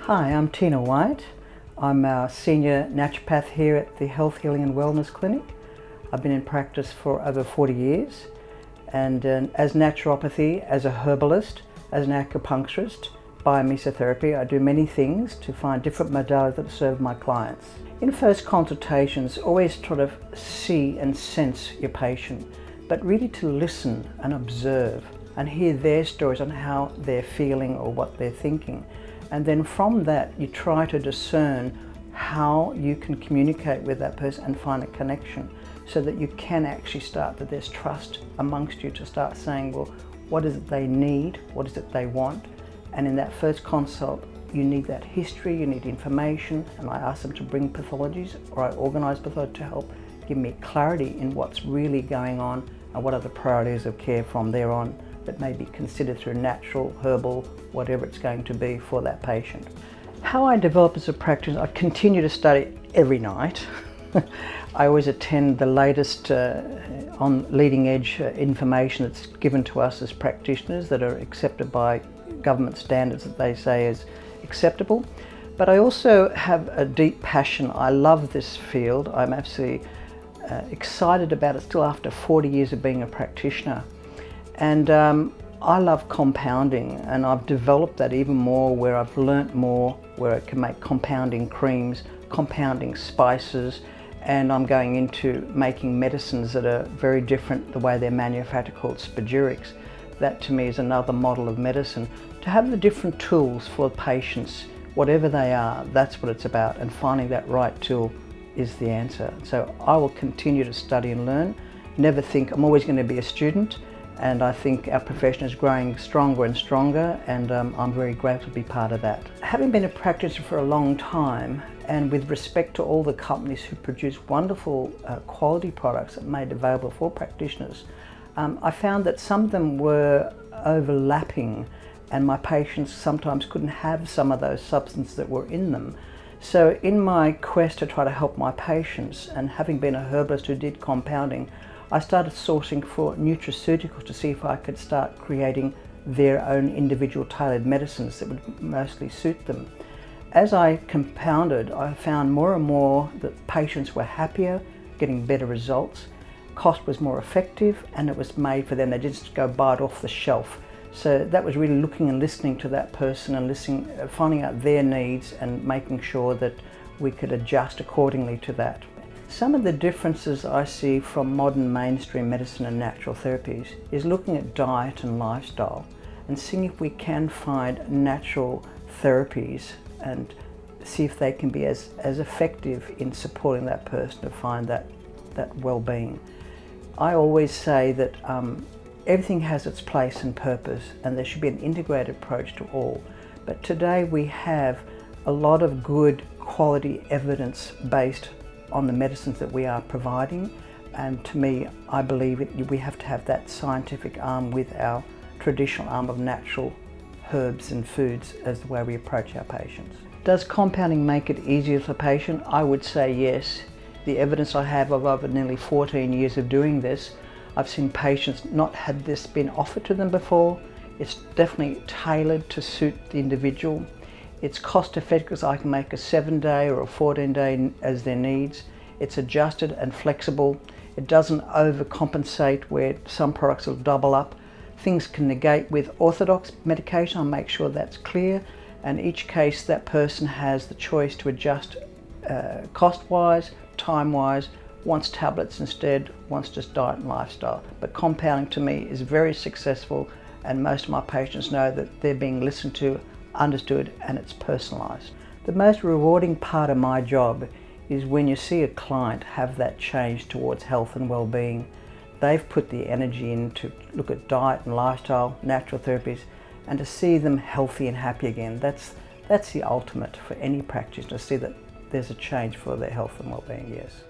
Hi, I'm Tina White. I'm a senior naturopath here at the Health, Healing and Wellness Clinic. I've been in practice for over 40 years, and as naturopathy, as a herbalist, as an acupuncturist, biomesotherapy, I do many things to find different modalities that serve my clients. In first consultations, always try to see and sense your patient, but really to listen and observe and hear their stories on how they're feeling or what they're thinking. And then from that, you try to discern how you can communicate with that person and find a connection so that you can actually start, that there's trust amongst you to start saying, well, what is it they need? What is it they want? And in that first consult, you need that history, you need information, and I ask them to bring pathologies, or I organise pathology to help give me clarity in what's really going on and what are the priorities of care from there on that may be considered through natural, herbal, whatever it's going to be for that patient. How I develop as a practitioner, I continue to study every night. I always attend the latest on leading edge information that's given to us as practitioners that are accepted by government standards that they say is acceptable. But I also have a deep passion. I love this field. I'm absolutely excited about it still after 40 years of being a practitioner. And I love compounding, and I've developed that even more where I've learnt more, where I can make compounding creams, compounding spices, and I'm going into making medicines that are very different the way they're manufactured, called spagyrics. That to me is another model of medicine. To have the different tools for patients, whatever they are, that's what it's about, and finding that right tool is the answer. So I will continue to study and learn, never think I'm always going to be a student. And I think our profession is growing stronger and stronger, and I'm very grateful to be part of that. Having been a practitioner for a long time, and with respect to all the companies who produce wonderful quality products that are made available for practitioners, I found that some of them were overlapping, and my patients sometimes couldn't have some of those substances that were in them. So in my quest to try to help my patients, and having been a herbalist who did compounding, I started sourcing for nutraceuticals to see if I could start creating their own individual tailored medicines that would mostly suit them. As I compounded, I found more and more that patients were happier, getting better results, cost was more effective, and it was made for them. They didn't just go buy it off the shelf. So that was really looking and listening to that person and listening, finding out their needs and making sure that we could adjust accordingly to that. Some of the differences I see from modern mainstream medicine and natural therapies is looking at diet and lifestyle and seeing if we can find natural therapies and see if they can be as effective in supporting that person to find that well-being. I always say that everything has its place and purpose, and there should be an integrated approach to all. But today we have a lot of good quality evidence based on the medicines that we are providing, and to me, I believe we have to have that scientific arm with our traditional arm of natural herbs and foods as the way we approach our patients. Does compounding make it easier for the patient? I would say yes. The evidence I have of over nearly 14 years of doing this, I've seen patients not had this been offered to them before. It's definitely tailored to suit the individual. It's cost effective because I can make a 7-day or a 14-day as their needs. It's adjusted and flexible. It doesn't overcompensate where some products will double up. Things can negate with orthodox medication. I'll make sure that's clear. And each case that person has the choice to adjust cost-wise, time-wise, wants tablets instead, wants just diet and lifestyle. But compounding to me is very successful, and most of my patients know that they're being listened to, understood, and it's personalised. The most rewarding part of my job is when you see a client have that change towards health and well-being. They've put the energy in to look at diet and lifestyle, natural therapies, and to see them healthy and happy again. That's the ultimate for any practitioner, to see that there's a change for their health and well-being, yes.